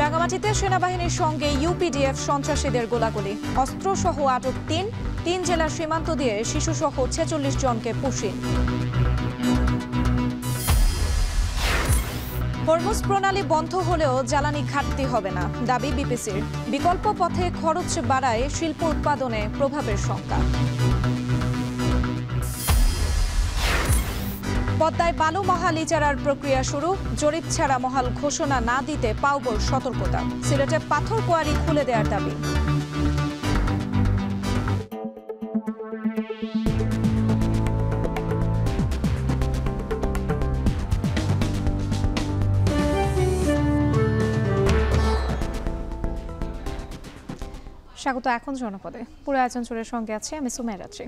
রাঙ্গামাটিতে সেনাবাহিনীর সঙ্গে ইউপিডিএফ সন্ত্রাসীদের গোলাগুলি, অস্ত্রসহ আটক তিন জেলার সীমান্ত দিয়ে শিশুসহ ৪৬ জনকে পুশিন। হরমুজ প্রণালী বন্ধ হলেও জ্বালানি ঘাটতি হবে না, দাবি বিপিসির। বিকল্প পথে খরচ বাড়ায় শিল্প উৎপাদনে প্রভাবের শঙ্কা। পদ্মায় বালু মহাল ইজারার প্রক্রিয়া শুরু, জরিপ ছাড়া মহাল ঘোষণা না দিতে পাউবোর সতর্কতা। সিলেটে পাথর কোয়ারি খুলে দেওয়ার দাবি। স্বাগত এখন জনপদে। পুরো আয়োজন জুড়ে সঙ্গে আছে আমি সুমের রাত্রি।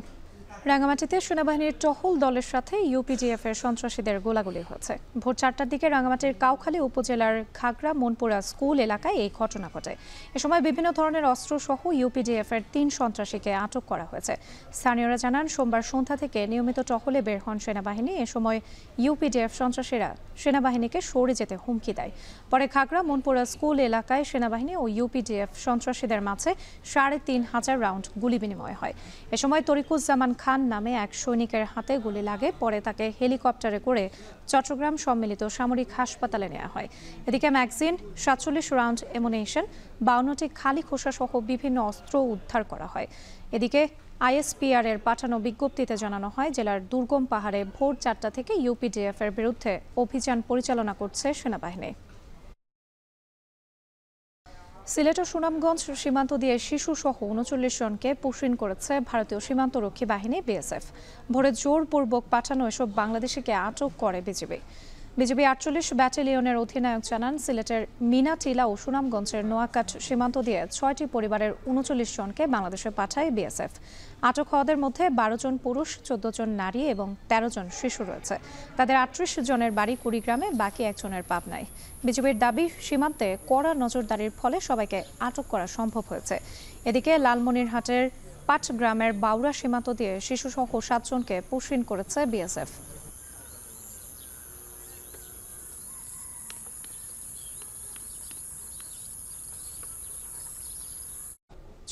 রাঙ্গামাটিতে সেনাবাহিনীর টহল দলের সাথে ইউপিডিএফ এর সন্ত্রাসীদের গোলাগুলি হয়েছে। ভোর ৪টার দিকে রাঙ্গামাটির কাউখালী উপজেলার ঘাগড়া মনপুরা স্কুল এলাকায় এই ঘটনা ঘটে। এ সময় বিভিন্ন ধরনের অস্ত্র সহ ইউপিডিএফ এর ৩ সন্ত্রাসীকে আটক করা হয়েছে। স্থানীয়রা জানান, সোমবার সন্ধ্যা থেকে নিয়মিত টহলে বের হন সেনাবাহিনী। এ সময় ইউপিডিএফ সন্ত্রাসীরা সেনাবাহিনীকে সরে যেতে হুমকি দেয়। পরে ঘাগড়া মনপুরা স্কুল এলাকায় সেনাবাহিনী ও ইউপিডিএফ সন্ত্রাসীদের মাঝে ৩৫০০ রাউন্ড গুলি বিনিময় হয়। এ সময় তরিকুজ্জামান খান নামে এক সৈনিকের হাতে গুলি লাগে। পরে তাকে হেলিকপ্টারে করে চট্টগ্রাম সম্মিলিত সামরিক হাসপাতালে নেওয়া হয়। এদিকে ম্যাগজিন, ৪৭ রাউন্ড এমুনেশন, ৫২টি খালি খোসা সহ বিভিন্ন অস্ত্র উদ্ধার করা হয়। এদিকে আইএসপিআর এর পাঠানো বিজ্ঞপ্তিতে জানানো হয়, জেলার দুর্গম পাহাড়ে ভোর ৪টা থেকে ইউপিডিএফ এর বিরুদ্ধে অভিযান পরিচালনা করছে সেনাবাহিনী। সিলেট ও সুনামগঞ্জ সীমান্ত দিয়ে শিশুসহ ৩৯ জনকে পুশিন করেছে ভারতীয় সীমান্তরক্ষী বাহিনী বিএসএফ। ভোরে জোরপূর্বক পাঠানো এসব বাংলাদেশিকে আটক করে বিজিবি। ৪৮ ব্যাটালিয়নের অধিনায়ক জানান, সিলেটের মিনাটিলা ও সুনামগঞ্জের নোয়াকাট সীমান্ত দিয়ে ৬টি পরিবারের ৩৯ জনকে বাংলাদেশে পাঠায় বিএসএফ। আটক হওয়াদের মধ্যে ১২ জন পুরুষ, ১৪ জন নারী এবং ১৩ জন শিশু রয়েছে। তাদের ৩৮ জনের বাড়ি কুড়িগ্রামে, বাকি একজনের পাবনায়। বিজিবির দাবি, সীমান্তে কড়া নজরদারির ফলে সবাইকে আটক করা সম্ভব হয়েছে। এদিকে লালমনিরহাটের পাটগ্রামের বাউরা সীমান্ত দিয়ে শিশুসহ ৭ জনকে পুশিন করেছে বিএসএফ।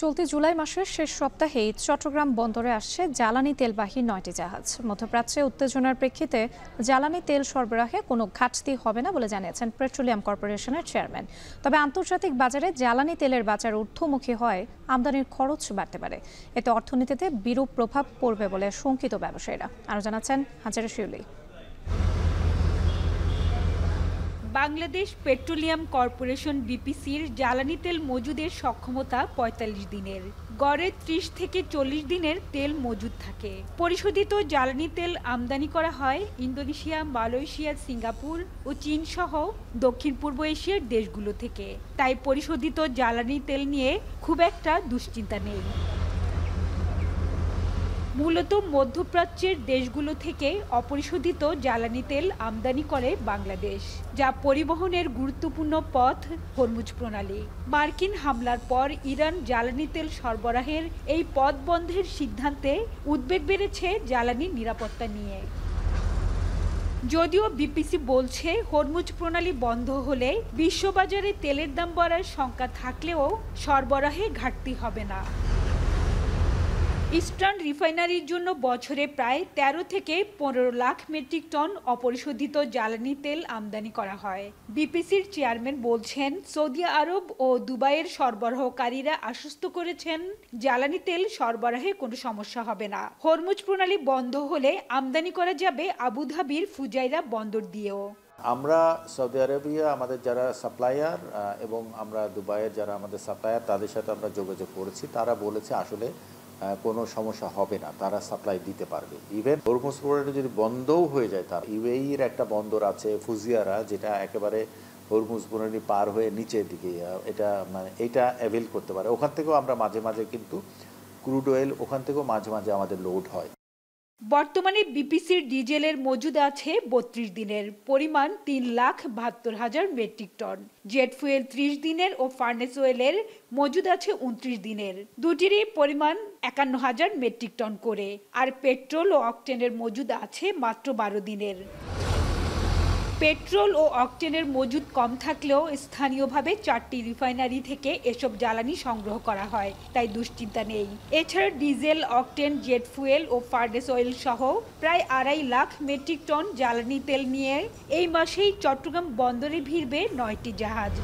চলতি জুলাই মাসের শেষ সপ্তাহেই চট্টগ্রাম বন্দরে আসছে জ্বালানি তেলবাহী ৯টি জাহাজ। মধ্যপ্রাচ্যে উত্তেজনার প্রেক্ষিতে জ্বালানি তেল সরবরাহে কোনো ঘাটতি হবে না বলে জানিয়েছেন পেট্রোলিয়াম কর্পোরেশনের চেয়ারম্যান। তবে আন্তর্জাতিক বাজারে জ্বালানি তেলের বাজার ঊর্ধ্বমুখী হয় আমদানির খরচ বাড়তে পারে। এতে অর্থনীতিতে বিরূপ প্রভাব পড়বে বলে শঙ্কিত ব্যবসায়ীরা। আরও জানাচ্ছেন হাজারে শিউলি। বাংলাদেশ পেট্রোলিয়াম কর্পোরেশন বিপিসির জ্বালানি তেল মজুদের সক্ষমতা ৪৫ দিনের, গড়ে ৩০ থেকে ৪০ দিনের তেল মজুদ থাকে। পরিশোধিত জ্বালানি তেল আমদানি করা হয় ইন্দোনেশিয়া, মালয়েশিয়া, সিঙ্গাপুর ও চীন সহ দক্ষিণ পূর্ব এশিয়ার দেশগুলো থেকে। তাই পরিশোধিত জ্বালানি তেল নিয়ে খুব একটা দুশ্চিন্তা নেই। মূলত মধ্যপ্রাচ্যের দেশগুলো থেকে অপরিশোধিত জ্বালানি তেল আমদানি করে বাংলাদেশ, যা পরিবহনের গুরুত্বপূর্ণ পথ হরমুজ প্রণালী। মার্কিন হামলার পর ইরান জ্বালানি তেল সরবরাহের এই পথ বন্ধের সিদ্ধান্তে উদ্বেগ বেড়েছে জ্বালানি নিরাপত্তা নিয়ে। যদিও বিপিসি বলছে, হরমুজ প্রণালী বন্ধ হলে বিশ্ববাজারে তেলের দাম বাড়ার শঙ্কা থাকলেও সরবরাহে ঘাটতি হবে না। ইস্টার্ন রিফাইনারির জন্য বছরে প্রায় ১৩ থেকে ১৫ লাখ মেট্রিক টন অপরিশোধিত জ্বালানি তেল আমদানি করা হয়। বিপিসির চেয়ারম্যান বলছেন, সৌদি আরব ও দুবাইয়ের সরবরাহকারীরা আশ্বস্ত করেছেন জ্বালানি তেল সরবরাহে কোনো সমস্যা হবে না। হরমুজ প্রণালী বন্ধ হলে আমদানি করা যাবে আবুধাবির ফুজাইরা বন্দর দিয়েও। আমরা সৌদি আরবিয়া আমাদের যারা সাপ্লায়ার এবং আমরা দুবাইয়ের যারা আমাদের সাপ্লায়ার, তাদের সাথে আমরা যোগাযোগ করেছি। তারা বলেছে আসলে কোনো সমস্যা হবে না, তারা সাপ্লাই দিতে পারবে। ইভেন হরমুজ প্রণালী যদি বন্ধও হয়ে যায়, তার ইউএইর একটা বন্দর আছে ফুজিয়ারা, যেটা একেবারে হরমুজ প্রণালী পার হয়ে নিচের দিকে এটা অ্যাভেল করতে পারে। ওখান থেকেও আমরা মাঝে মাঝে কিন্তু ক্রুড অয়েল ওখান থেকেও মাঝে মাঝে আমাদের লোড হয়। বর্তমানে বিপিসির ডিজেলের মজুদ আছে ৩২ দিনের, পরিমাণ ৩,৭২,০০০ মেট্রিক টন। জেট ফুয়েল ৩০ দিনের ও ফার্নেস অয়েলের মজুদ আছে ২৯ দিনের। দুটিরই পরিমাণ ৫১,০০০ মেট্রিক টন করে। আর পেট্রোল ও অকটেনের মজুদ আছে মাত্র ১২ দিনের। পেট্রোল ও অকটেনের মজুদ কম থাকলেও স্থানীয়ভাবে 4টি রিফাইনারি থেকে এসব জ্বালানি সংগ্রহ করা হয়, তাই দুশ্চিন্তা নেই। এছাড়া ডিজেল, অকটেন, জেট ফুয়েল ও ফার্নেস অয়েল সহ প্রায় 2.5 লাখ মেট্রিক টন জ্বালানি তেল নিয়ে এই মাসেই চট্টগ্রাম বন্দরে ভিড়বে 9টি জাহাজ।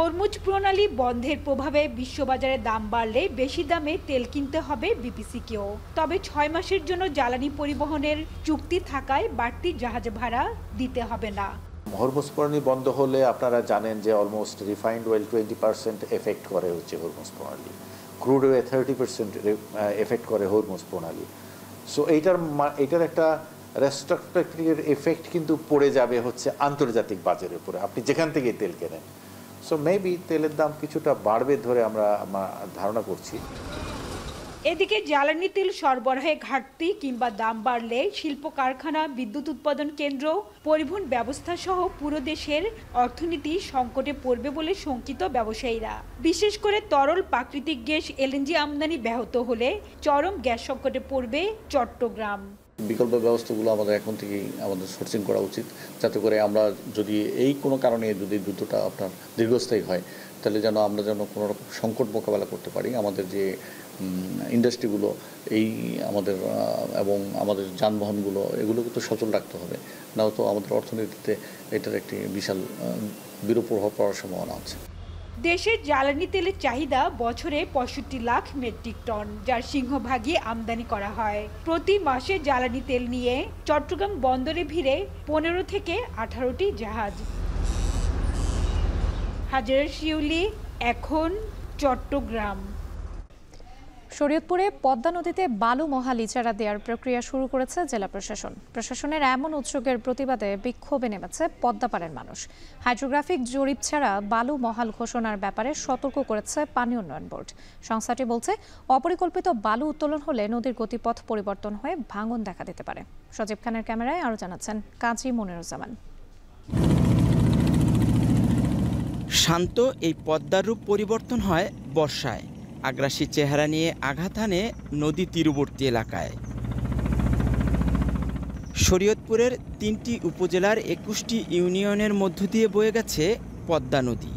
হরমুজ প্রণালী বন্ধের প্রভাবে বিশ্ববাজারে দাম বাড়লে বেশি দামে তেল কিনতে হবে বিপিসিকেও। তবে 6 মাসের জন্য জ্বালানি পরিবহনের চুক্তি থাকায় বাড়তি জাহাজ ভাড়া দিতে হবে না। হরমুজ প্রণালী বন্ধ হলে আপনারা জানেন যে অলমোস্ট রিফাইন্ড অয়েল 20% এফেক্ট করে হচ্ছে হরমুজ প্রণালী, ক্রুড অয়েল 30% এফেক্ট করে হরমুজ প্রণালী। সো এইটার একটা রেস্ট্রিকটিভ এফেক্ট কিন্তু পড়ে যাবে হচ্ছে আন্তর্জাতিক বাজারের উপরে, আপনি যেখান থেকে তেল কেনেন। সো মেবি তেলের দাম কিছুটা বাড়বে ধরে আমরা ধারণা করছি। এদিকে জ্বালানি তেল সরবরাহে ঘাটতি কিংবা দাম বাড়লে শিল্প কারখানা, বিদ্যুৎ উৎপাদন কেন্দ্র, পরিবহন ব্যবস্থা সহ পুরো দেশের অর্থনীতি সংকটে পড়বে বলে শঙ্কিত ব্যবসায়ীরা। বিশেষ করে তরল প্রাকৃতিক গ্যাস এলএনজি আমদানি ব্যাহত হলে চরম গ্যাস সংকটে পড়বে চট্টগ্রাম। বিকল্প ব্যবস্থাগুলো আমাদের এখন থেকেই আমাদের সোর্সিং করা উচিত, যাতে করে আমরা যদি এই কোনো কারণে যদি যুদ্ধটা আপনার দীর্ঘস্থায়ী হয়, তাহলে আমরা কোনো রকম সংকট মোকাবেলা করতে পারি। আমাদের যে ইন্ডাস্ট্রিগুলো আমাদের এবং আমাদের যানবাহনগুলো এগুলোকে তো সচল রাখতে হবে, নাও তো আমাদের অর্থনীতিতে এটার একটি বিশাল বিরূপ প্রভাব পড়ার সম্ভাবনা আছে। দেশের জ্বালানি তেলের চাহিদা বছরে 65 লাখ মেট্রিক টন, যার সিংহভাগই আমদানি করা হয়। প্রতি মাসে জ্বালানি তেল নিয়ে চট্টগ্রাম বন্দরে ভিড়ে 15 থেকে 18টি জাহাজ। হাজার শিউলি, এখন চট্টগ্রাম। শরীয়তপুরে পদ্মা নদীতে বালু মহাল ইজারা দেওয়ার প্রক্রিয়া শুরু করেছে জেলা প্রশাসন। প্রশাসনের এমন উদ্যোগের প্রতিবাদে বিক্ষোভে নেমেছে পদ্মাপাড়ের মানুষ। হাইড্রোগ্রাফিক জরিপ ছাড়া বালু মহাল ঘোষণার ব্যাপারে সতর্ক করেছে পানি উন্নয়ন বোর্ড। সংস্থাটি বলছে, অপরিকল্পিত বালু উত্তোলন হলে নদীর গতিপথ পরিবর্তন হয়ে ভাঙন দেখা দিতে পারে। সজীব খানের ক্যামেরায় আরও জানাচ্ছেন কাজী মনিরুজ্জামান। শান্ত এই পদ্মার রূপ পরিবর্তন হয় বর্ষায়। আগ্রাসী চেহারা নিয়ে আঘাত হানে নদী তীরবর্তী এলাকায়। শরীয়তপুরের 3টি উপজেলার 21টি ইউনিয়নের মধ্য দিয়ে বয়ে গেছে পদ্মা নদী।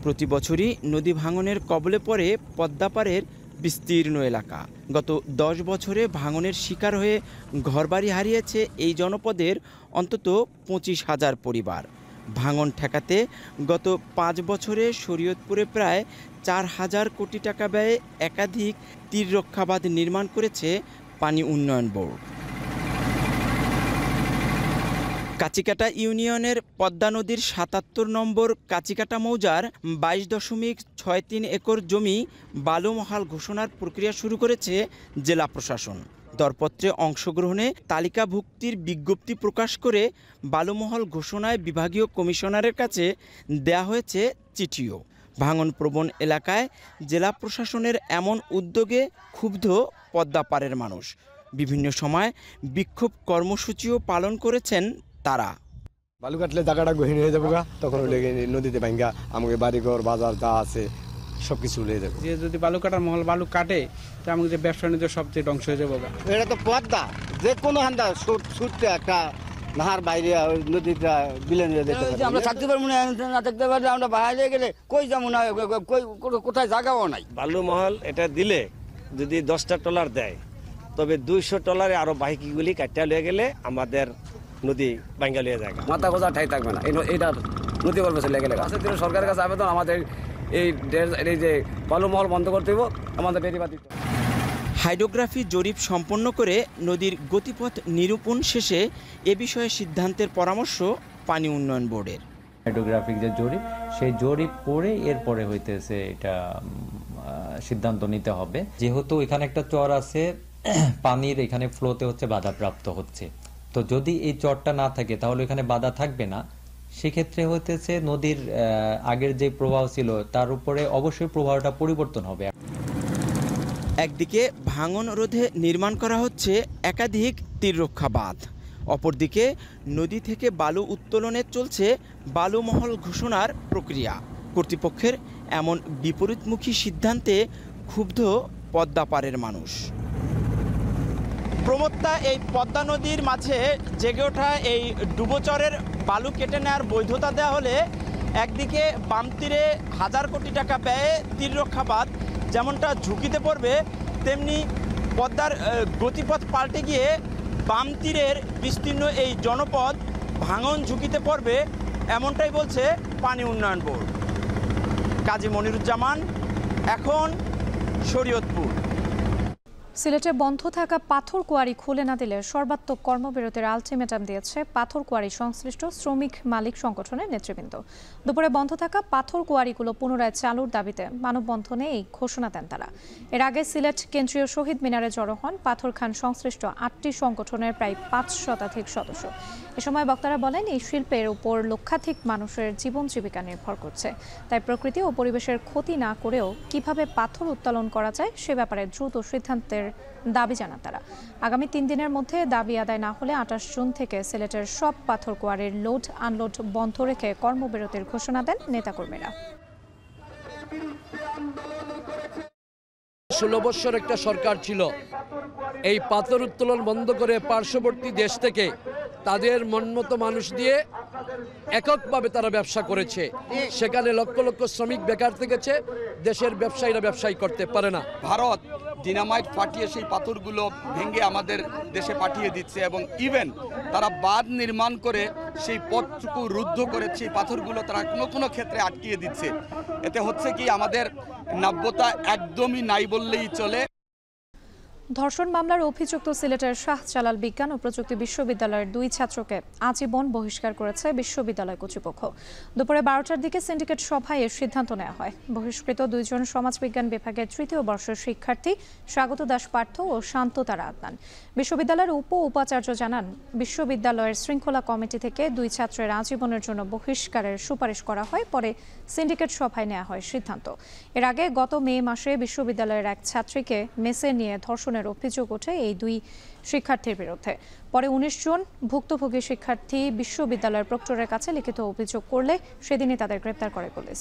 প্রতি বছরই নদী ভাঙনের কবলে পড়ে পদ্মাপাড়ের বিস্তীর্ণ এলাকা। গত 10 বছরে ভাঙনের শিকার হয়ে ঘরবাড়ি হারিয়েছে এই জনপদের অন্তত 25,000 পরিবার। ভাঙন ঠেকাতে গত 5 বছরে শরীয়তপুরে প্রায় 4,000 কোটি টাকা ব্যয়ে একাধিক তীররক্ষা বাঁধ নির্মাণ করেছে পানি উন্নয়ন বোর্ড। কাচিকাটা ইউনিয়নের পদ্মা নদীর 77 নম্বর কাচিকাটা মৌজার 22.63 একর জমি বালুমহাল ঘোষণার প্রক্রিয়া শুরু করেছে জেলা প্রশাসন। দরপত্রে অংশগ্রহণে তালিকাভুক্তির বিজ্ঞপ্তি প্রকাশ করে বালুমহল ঘোষণায় বিভাগীয় কমিশনারের কাছে দেয়া হয়েছে চিঠিও। ভাঙনপ্রবণ এলাকায় জেলা প্রশাসনের এমন উদ্যোগে ক্ষুব্ধ পদ্মাপাড়ের মানুষ। বিভিন্ন সময় বিক্ষোভ কর্মসূচিও পালন করেছেন তারা। বালু কাটলে জায়গাটা গহীন হয়ে যাবো, তখন নদীতে ভাঙ্গা আমাকে বাড়িঘর বাজার যা আছে সবকিছু উড়ে যাবে। যে যদি বালু কাটার মহল বালু কাটে, তো আমাকে যে ব্যবসা বাণিজ্য সবচেয়ে ধ্বংস হয়ে যাবো। এটা তো পদ্মা, যে কোনো হান্দা ছুটতে একটা নাহার বাইরে নদীটা বিলেন হয়ে যেতে পারে। আমরা থাকতে পারবো না, না থাকতে পারলে আমরা বাইরে গেলে কই যাবো না, কোথায় জায়গাও নাই। বালু মহল এটা দিলে যদি 10টা ট্রলার দেয়, তবে 200 ট্রলারে আরো বাহিকিগুলি কাটতে লিয়ে গেলে আমাদের নদী ভাঙ্গা লিয়ে যায়, মাথা গোজা ঠাই থাকবে না। এটা নদী গল্প চলে গেলে সরকারের কাছে আবেদন, আমাদের এই যে বালু মহল বন্ধ করতে হবে, আমাদের বেরিবাদ দিতে হবে। হাইড্রোগ্রাফি জরিপ সম্পন্ন করে নদীর গতিপথ নিরূপণ শেষে এ বিষয়ে সিদ্ধান্তের পরামর্শ পানি উন্নয়ন বোর্ডের। হাইড্রোগ্রাফিক যে জরিপ, সেই জরিপ করে এরপরে হইতেছে এটা সিদ্ধান্ত নিতে হবে। যেহেতু এখানে একটা চর আছে, পানির এখানে ফ্লোতে হচ্ছে বাধাপ্রাপ্ত হচ্ছে, তো যদি এই চরটা না থাকে তাহলে এখানে বাধা থাকবে না। সেক্ষেত্রে হইতেছে নদীর আগের যে প্রবাহ ছিল তার উপরে অবশ্যই প্রবাহটা পরিবর্তন হবে। একদিকে ভাঙন রোধে নির্মাণ করা হচ্ছে একাধিক তীররক্ষা বাঁধ, অপরদিকে নদী থেকে বালু উত্তোলনে চলছে বালুমহল ঘোষণার প্রক্রিয়া। কর্তৃপক্ষের এমন বিপরীতমুখী সিদ্ধান্তে ক্ষুব্ধ পদ্মাপাড়ের মানুষ। প্রমত্তা এই পদ্মা নদীর মাঝে জেগে ওঠা এই ডুবোচরের বালু কেটে নেওয়ার বৈধতা দেওয়া হলে একদিকে বাম তীরে হাজার কোটি টাকা ব্যয়ে তীররক্ষা বাঁধ যেমনটা ঝুঁকিতে পড়বে, তেমনি পদ্মার গতিপথ পাল্টে গিয়ে বাম তীরের বিস্তীর্ণ এই জনপদ ভাঙন ঝুঁকিতে পড়বে, এমনটাই বলছে পানি উন্নয়ন বোর্ড। কাজী মনিরুজ্জামান, এখন শরীয়তপুর। সিলেটে বন্ধ থাকা পাথর কোয়ারি খুলে না দিলে সর্বাত্মক কর্মবিরতির আলটিমেটাম দিয়েছে পাথর কোয়ারি সংশ্লিষ্ট শ্রমিক মালিক সংগঠনের নেতৃবৃন্দ। দুপুরে বন্ধ থাকা পাথর কোয়ারিগুলো পুনরায় চালুর দাবিতে মানববন্ধনে এই ঘোষণা দেন তারা। এর আগে সিলেট কেন্দ্রীয় শহীদ মিনারে জড়ো হন পাথর খান সংশ্লিষ্ট 8টি সংগঠনের প্রায় 5 শতাধিক সদস্য। এ সময় বক্তারা বলেন, এই শিল্পের উপর লক্ষাধিক মানুষের জীবন জীবিকা নির্ভর করছে, তাই প্রকৃতি ও পরিবেশের ক্ষতি না করেও কিভাবে পাথর উত্তোলন করা যায় সে ব্যাপারে দ্রুত সিদ্ধান্তের দাবি জানান তারা। আগামী 3 দিনের মধ্যে দাবি আদায় না হলে 28 জুন থেকে সিলেটের সব পাথর কোয়ারির লোড আনলোড বন্ধ রেখে কর্মবিরতির ঘোষণা দেন নেতাকর্মীরা। 16 বছর একটা সরকার ছিল, এই পাথর উত্তোলন বন্ধ করে পার্শ্ববর্তী দেশ থেকে তাদের মনমতো মানুষ দিয়ে এককভাবে তারা ব্যবসা করেছে। সেখানে লক্ষ লক্ষ শ্রমিক বেকার থেকেছে, দেশের ব্যবসায়ীরা ব্যবসায়ী করতে পারে না। ভারত ডিনামাইট ফাটিয়ে সেই পাথরগুলো ভেঙে আমাদের দেশে পাঠিয়ে দিচ্ছে এবং ইভেন তারা বাঁধ নির্মাণ করে সেই পথটুকু রুদ্ধ করে সেই পাথরগুলো তারা কোনো কোনো ক্ষেত্রে আটকিয়ে দিচ্ছে। এতে হচ্ছে কি আমাদের নাব্যতা একদমই নাই বললেই চলে। ধর্ষণ মামলার অভিযুক্ত সিলেটের শাহজালাল বিজ্ঞান ও প্রযুক্তি বিশ্ববিদ্যালয়ের 2 ছাত্রকে আজীবন বহিষ্কার করেছে বিশ্ববিদ্যালয় কর্তৃপক্ষ। দুপুরে 12টার দিকে সিন্ডিকেট সভায় এর সিদ্ধান্ত নেওয়া হয়। বহিষ্কৃত 2 জন সমাজবিজ্ঞান বিভাগের 3য় বর্ষের শিক্ষার্থী স্বাগত দাস পার্থ ও শান্ত তারা আদনান। বিশ্ববিদ্যালয়ের উপাচার্য জানান, বিশ্ববিদ্যালয়ের শৃঙ্খলা কমিটি থেকে 2 ছাত্রের আজীবনের জন্য বহিষ্কারের সুপারিশ করা হয়, পরে সিন্ডিকেট সভায় নেওয়া হয় সিদ্ধান্ত। এর আগে গত মে মাসে বিশ্ববিদ্যালয়ের এক ছাত্রীকে মেসে নিয়ে ধর্ষণের অভিযোগ ওঠে এই 2 শিক্ষার্থীর বিরুদ্ধে। পরে 19 জন ভুক্তভোগী শিক্ষার্থী বিশ্ববিদ্যালয়ের প্রক্টরের কাছে লিখিত অভিযোগ করলে সেদিনই তাদের গ্রেপ্তার করে পুলিশ।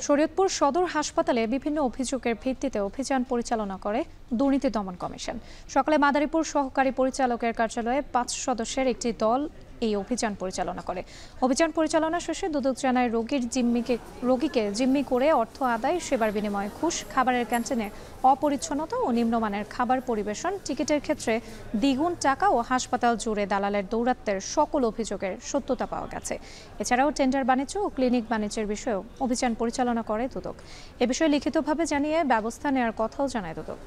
শরীয়তপুর সদর হাসপাতালে বিভিন্ন অভিযোগের ভিত্তিতে অভিযান পরিচালনা করে দুর্নীতি দমন কমিশন। সকালে মাদারীপুর সহকারী পরিচালকের কার্যালয়ে 5 সদস্যের একটি দল এই অভিযান পরিচালনা করে। অভিযান পরিচালনা শেষে দুদক জানায়, রোগীকে জিম্মি করে অর্থ আদায়, সেবার বিনিময়ে ঘুষ, খাবারের ক্যান্টিনে অপরিচ্ছন্নতা ও নিম্নমানের খাবার পরিবেশন, টিকিটের ক্ষেত্রে দ্বিগুণ টাকা ও হাসপাতাল জুড়ে দালালের দৌরাত্ম্যের সকল অভিযোগের সত্যতা পাওয়া গেছে। এছাড়াও টেন্ডার বাণিজ্য ও ক্লিনিক বাণিজ্যের বিষয়েও অভিযান পরিচালনা করে দুদক। এ বিষয়ে লিখিতভাবে জানিয়ে ব্যবস্থা নেওয়ার কথাও জানায় দুদক।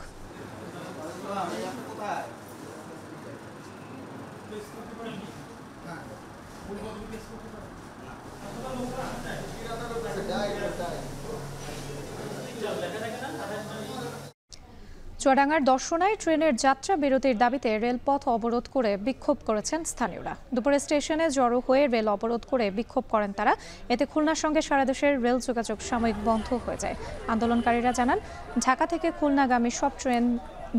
চুয়াডাঙ্গার দর্শনায় ট্রেনের যাত্রা বিরতির দাবিতে রেলপথ অবরোধ করে বিক্ষোভ করেছেন স্থানীয়রা। দুপুরে স্টেশনে জড়ো হয়ে রেল অবরোধ করে বিক্ষোভ করেন তারা। এতে খুলনার সঙ্গে সারা দেশের রেল যোগাযোগ সাময়িক বন্ধ হয়ে যায়। আন্দোলনকারীরা জানান, ঢাকা থেকে খুলনাগামী সব ট্রেন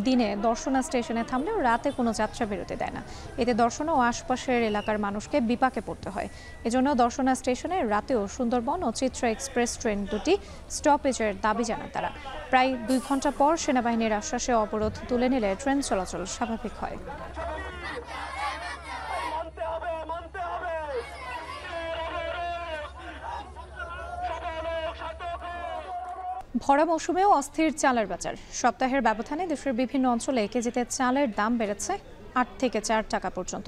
দিনে দর্শনা স্টেশনে থামলেও রাতে কোনো যাত্রা বিরতি দেয় না। এতে দর্শনা ও আশপাশের এলাকার মানুষকে বিপাকে পড়তে হয়। এজন্য দর্শনা স্টেশনে রাতেও সুন্দরবন ও চিত্রা এক্সপ্রেস ট্রেন দুটি স্টপেজের দাবি জানান তারা। প্রায় 2 ঘন্টা পর সেনাবাহিনীর আশ্বাসে অবরোধ তুলে নিলে ট্রেন চলাচল স্বাভাবিক হয়। ভরা মৌসুমেও অস্থির চালের বাজার। সপ্তাহের ব্যবধানে দেশের বিভিন্ন অঞ্চলে কেজিতে চালের দাম বেড়েছে 8 থেকে 4 টাকা পর্যন্ত।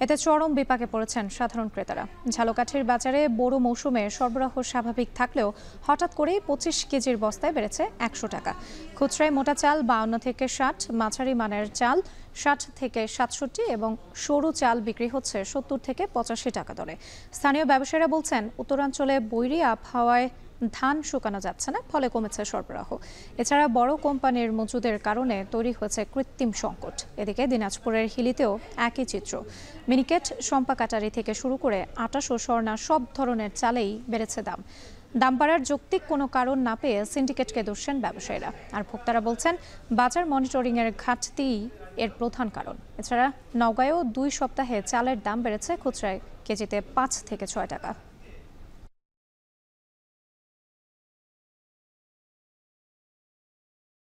এতে চরম বিপাকে পড়েছেন সাধারণ ক্রেতারা। ঝালকাঠির বাজারে বোরো মৌসুমে সরবরাহ স্বাভাবিক থাকলেও হঠাৎ করেই 25 কেজির বস্তায় বেড়েছে 100 টাকা। খুচরায় মোটা চাল 52 থেকে 60, মাঝারি মানের চাল 60 থেকে 67 এবং সরু চাল বিক্রি হচ্ছে 70 থেকে 85 টাকা দরে। স্থানীয় ব্যবসায়ীরা বলছেন, উত্তরাঞ্চলে বৈরী আবহাওয়ায় ধান শুকানো যাচ্ছে না, ফলে কমেছে সরবরাহ। এছাড়া বড় কোম্পানির মজুদের কারণে তৈরি হয়েছে কৃত্রিম সংকট। এদিকে দিনাজপুরের হিলিতেও একই চিত্র। মিনিকেট, শম্পা কাটারি থেকে শুরু করে আটা ও স্বর্ণা সব ধরনের চালেই বেড়েছে দাম। দাম বাড়ার যৌক্তিক কোনো কারণ না পেয়ে সিন্ডিকেটকে দোষেন ব্যবসায়ীরা। আর ভোক্তারা বলছেন, বাজার মনিটরিংয়ের ঘাটতিই এর প্রধান কারণ। এছাড়া নওগাঁয়েও 2 সপ্তাহে চালের দাম বেড়েছে খুচরায় কেজিতে 5 থেকে 6 টাকা।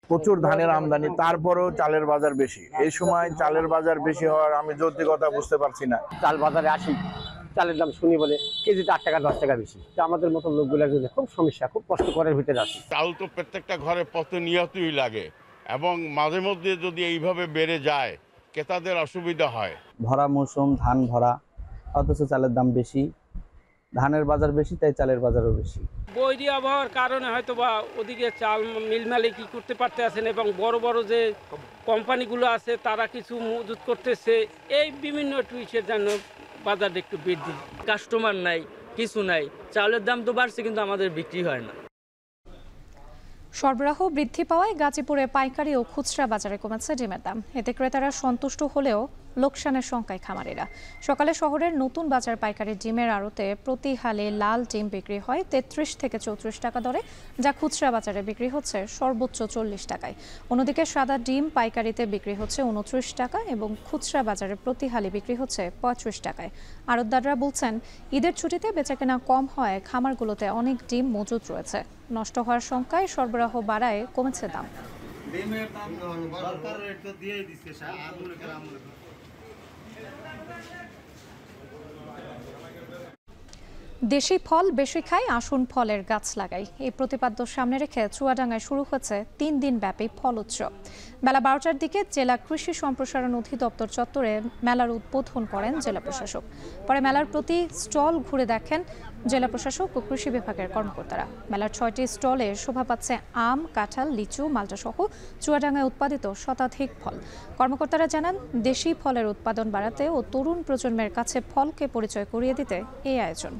প্রচুর ধানের আমদানি, তারপরেও চালের বাজার বেশি। এই সময় চালের বাজার বেশি হওয়ার আমি যৌক্তিকতা বুঝতে পারছি না। চাল বাজারে আসি, চালের দাম শুনি বলে কেজিতে 8 টাকা 10 টাকা বেশি। তো আমাদের মতো লোকগুলোর জন্য খুব সমস্যা, খুব কষ্ট করার ভিতরে আছি। চাল তো প্রত্যেকটা ঘরে প্রতিনিয়তই লাগে এবং মাঝে মধ্যে যদি এইভাবে বেড়ে যায় ক্রেতাদের অসুবিধা হয়। ভরা মৌসুম, ধান ভরা, অথচ চালের দাম বেশি, ধানের বাজার বেশি, তাই চালের বাজারও বেশি। বৈরী আবহাওয়ার কারণে হয়তো বা ওদিকে চাল মিল মালিক করতে পারতেছেন এবং বড় বড় যে কোম্পানিগুলো আছে তারা কিছু মজুত করতেছে, এই বিভিন্ন টুইটের জন্য বাজার একটু বৃদ্ধি। কাস্টমার নাই, কিছু নাই, চালের দাম তো বাড়ছে কিন্তু আমাদের বিক্রি হয় না। সরবরাহ বৃদ্ধি পাওয়ায় গাজীপুরে পাইকারি ও খুচরা বাজারে কমেছে ডিমের দাম। এতে ক্রেতারা সন্তুষ্ট হলেও লোকসানের শঙ্কায় খামারিরা। সকালে শহরের নতুন বাজার পাইকারি ডিমের আড়তে প্রতি হালে লাল ডিম বিক্রি হয় 33 থেকে 34 টাকা দরে, যা খুচরা বাজারে বিক্রি হচ্ছে সর্বোচ্চ 40 টাকায়। অন্যদিকে সাদা ডিম পাইকারিতে বিক্রি হচ্ছে 29 টাকা এবং খুচরা বাজারে প্রতি হালে বিক্রি হচ্ছে 35 টাকায়। আড়তদাররা বলছেন, ঈদের ছুটিতে বেচাকেনা কম হয় খামারগুলোতে অনেক ডিম মজুত রয়েছে। নষ্ট হওয়ার শঙ্কায় সরবরাহ বাড়ায় কমেছে দাম। দেশি ফল বেশি খাই, আসুন ফলের গাছ লাগাই, এই প্রতিপাদ্য সামনে রেখে চুয়াডাঙ্গায় শুরু হচ্ছে 3 দিন ব্যাপী ফল উৎসব। বেলা 12টার দিকে জেলা কৃষি সম্প্রসারণ অধিদপ্তর চত্বরে মেলার উদ্বোধন করেন জেলা প্রশাসক। পরে মেলার প্রতি স্টল ঘুরে দেখেন জেলা প্রশাসক ও কৃষি বিভাগের কর্মকর্তারা। মেলার 6টি স্টলে শোভা পাচ্ছে আম, কাঁঠাল, লিচু, মালটা সহ চুয়াডাঙ্গায় উৎপাদিত শতাধিক ফল। কর্মকর্তারা জানান, দেশি ফলের উৎপাদন বাড়াতে ও তরুণ প্রজন্মের কাছে ফলকে পরিচয় করিয়ে দিতে এই আয়োজন।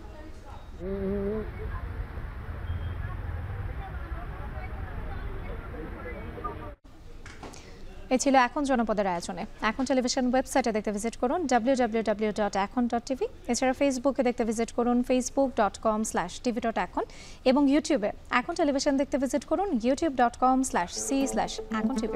এই ছিল এখন জনপদের আয়োজনে। এখন টেলিভিশন ওয়েবসাইটে দেখতে ভিজিট করুন www.ekon.tv। এছাড়া ফেসবুকে দেখতে ভিজিট করুন facebook.com/tv.ekon এবং ইউটিউবে এখন টেলিভিশন দেখতে ভিজিট করুন youtube.com/c/ekontv।